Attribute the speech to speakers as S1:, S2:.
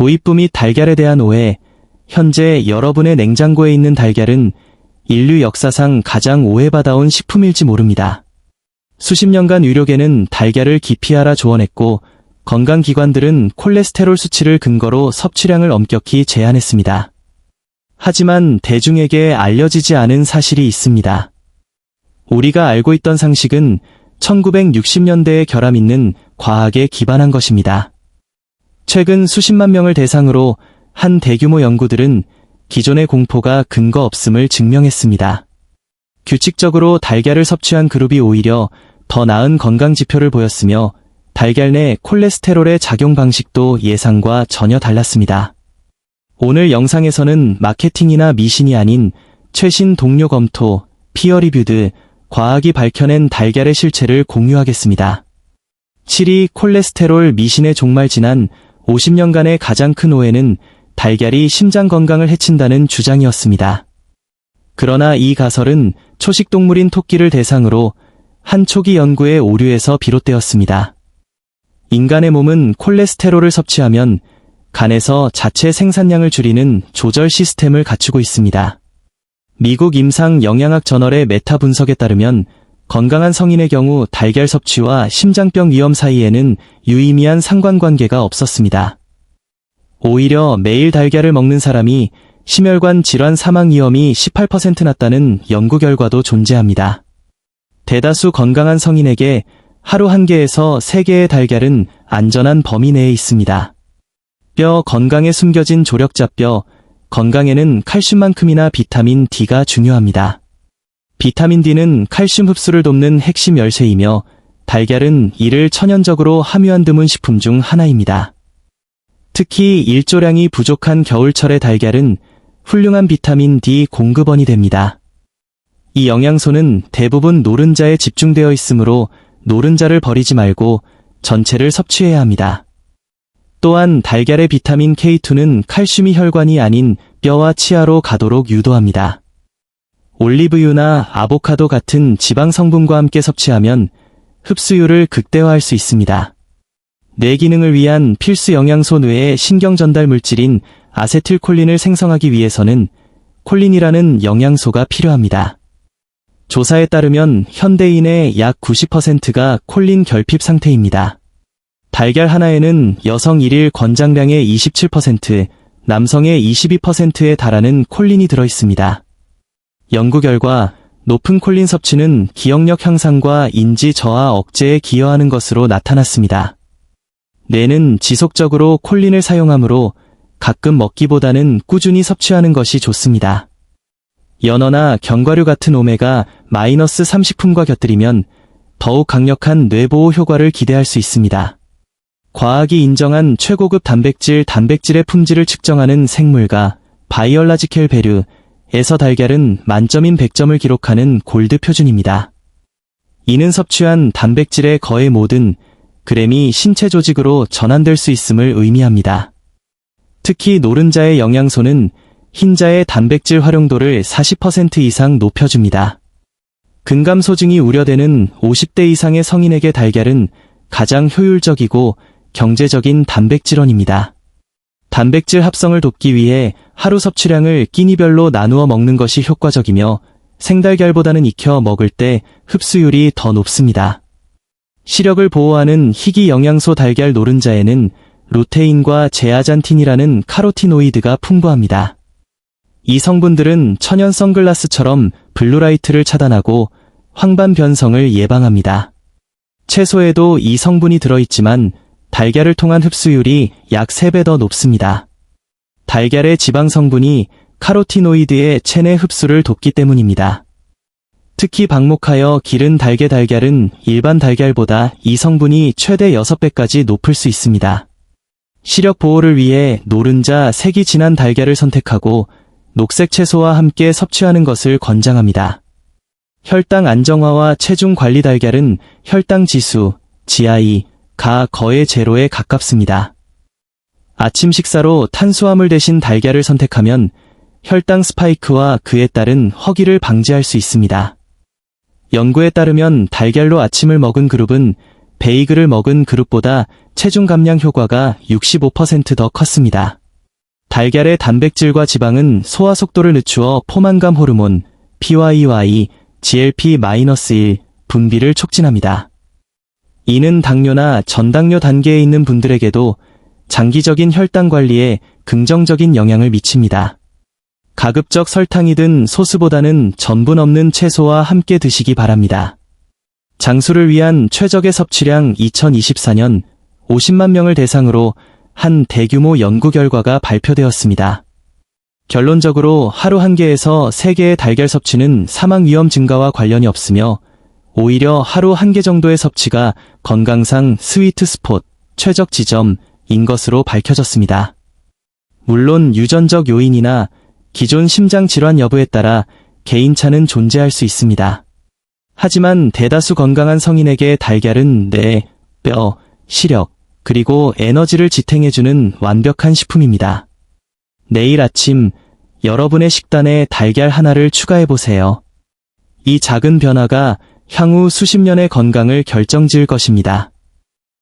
S1: 도입부 및 달걀에 대한 오해. 현재 여러분의 냉장고에 있는 달걀은 인류 역사상 가장 오해받아온 식품일지 모릅니다. 수십 년간 의료계는 달걀을 기피하라 조언했고, 건강기관들은 콜레스테롤 수치를 근거로 섭취량을 엄격히 제한했습니다. 하지만 대중에게 알려지지 않은 사실이 있습니다. 우리가 알고 있던 상식은 1960년대에 결함 있는 과학에 기반한 것입니다. 최근 수십만 명을 대상으로 한 대규모 연구들은 기존의 공포가 근거 없음을 증명했습니다. 규칙적으로 달걀을 섭취한 그룹이 오히려 더 나은 건강 지표를 보였으며, 달걀 내 콜레스테롤의 작용 방식도 예상과 전혀 달랐습니다. 오늘 영상에서는 마케팅이나 미신이 아닌 최신 동료 검토, 피어 리뷰드, 과학이 밝혀낸 달걀의 실체를 공유하겠습니다. 7위 콜레스테롤 미신의 종말. 지난 50년간의 가장 큰 오해는 달걀이 심장 건강을 해친다는 주장이었습니다. 그러나 이 가설은 초식동물인 토끼를 대상으로 한 초기 연구의 오류에서 비롯되었습니다. 인간의 몸은 콜레스테롤을 섭취하면 간에서 자체 생산량을 줄이는 조절 시스템을 갖추고 있습니다. 미국 임상 영양학 저널의 메타 분석에 따르면 건강한 성인의 경우 달걀 섭취와 심장병 위험 사이에는 유의미한 상관관계가 없었습니다. 오히려 매일 달걀을 먹는 사람이 심혈관 질환 사망 위험이 18% 낮다는 연구 결과도 존재합니다. 대다수 건강한 성인에게 하루 1개에서 3개의 달걀은 안전한 범위 내에 있습니다. 뼈 건강에 숨겨진 조력자뼈. 건강에는 칼슘만큼이나 비타민 D가 중요합니다. 비타민 D는 칼슘 흡수를 돕는 핵심 열쇠이며, 달걀은 이를 천연적으로 함유한 드문 식품 중 하나입니다. 특히 일조량이 부족한 겨울철의 달걀은 훌륭한 비타민 D 공급원이 됩니다. 이 영양소는 대부분 노른자에 집중되어 있으므로 노른자를 버리지 말고 전체를 섭취해야 합니다. 또한 달걀의 비타민 K2는 칼슘이 혈관이 아닌 뼈와 치아로 가도록 유도합니다. 올리브유나 아보카도 같은 지방 성분과 함께 섭취하면 흡수율을 극대화할 수 있습니다. 뇌 기능을 위한 필수 영양소. 뇌의 신경 전달 물질인 아세틸콜린을 생성하기 위해서는 콜린이라는 영양소가 필요합니다. 조사에 따르면 현대인의 약 90%가 콜린 결핍 상태입니다. 달걀 하나에는 여성 1일 권장량의 27%, 남성의 22%에 달하는 콜린이 들어있습니다. 연구 결과 높은 콜린 섭취는 기억력 향상과 인지 저하 억제에 기여하는 것으로 나타났습니다. 뇌는 지속적으로 콜린을 사용하므로 가끔 먹기보다는 꾸준히 섭취하는 것이 좋습니다. 연어나 견과류 같은 오메가-3 식품과 곁들이면 더욱 강력한 뇌보호 효과를 기대할 수 있습니다. 과학이 인정한 최고급 단백질의 품질을 측정하는 생물가 바이올라지컬 밸류에서 달걀은 만점인 100점을 기록하는 골드 표준입니다. 이는 섭취한 단백질의 거의 모든 그램이 신체 조직으로 전환될 수 있음을 의미합니다. 특히 노른자의 영양소는 흰자의 단백질 활용도를 40% 이상 높여줍니다. 근감 소증이 우려되는 50대 이상의 성인에게 달걀은 가장 효율적이고 경제적인 단백질원입니다. 단백질 합성을 돕기 위해 하루 섭취량을 끼니별로 나누어 먹는 것이 효과적이며, 생달걀보다는 익혀 먹을 때 흡수율이 더 높습니다. 시력을 보호하는 희귀 영양소 달걀 노른자에는 루테인과 제아잔틴이라는 카로티노이드가 풍부합니다. 이 성분들은 천연 선글라스처럼 블루라이트를 차단하고 황반 변성을 예방합니다. 채소에도 이 성분이 들어있지만 달걀을 통한 흡수율이 약 3배 더 높습니다. 달걀의 지방 성분이 카로티노이드의 체내 흡수를 돕기 때문입니다. 특히 방목하여 기른 달걀은 일반 달걀보다 이 성분이 최대 6배까지 높을 수 있습니다. 시력 보호를 위해 노른자 색이 진한 달걀을 선택하고 녹색 채소와 함께 섭취하는 것을 권장합니다. 혈당 안정화와 체중 관리 달걀은 혈당 지수, GI,가 거의 제로에 가깝습니다. 아침 식사로 탄수화물 대신 달걀을 선택하면 혈당 스파이크와 그에 따른 허기를 방지할 수 있습니다. 연구에 따르면 달걀로 아침을 먹은 그룹은 베이글을 먹은 그룹보다 체중 감량 효과가 65% 더 컸습니다. 달걀의 단백질과 지방은 소화 속도를 늦추어 포만감 호르몬, PYY, GLP-1 분비를 촉진합니다. 이는 당뇨나 전당뇨 단계에 있는 분들에게도 장기적인 혈당 관리에 긍정적인 영향을 미칩니다. 가급적 설탕이 든 소스보다는 전분 없는 채소와 함께 드시기 바랍니다. 장수를 위한 최적의 섭취량 2024년 50만 명을 대상으로 한 대규모 연구 결과가 발표되었습니다. 결론적으로 하루 1개에서 3개의 달걀 섭취는 사망 위험 증가와 관련이 없으며 오히려 하루 1개 정도의 섭취가 건강상 스위트 스폿, 최적 지점인 것으로 밝혀졌습니다. 물론 유전적 요인이나 기존 심장 질환 여부에 따라 개인차는 존재할 수 있습니다. 하지만 대다수 건강한 성인에게 달걀은 뇌, 뼈, 시력, 그리고 에너지를 지탱해주는 완벽한 식품입니다. 내일 아침 여러분의 식단에 달걀 하나를 추가해보세요. 이 작은 변화가 향후 수십 년의 건강을 결정지을 것입니다.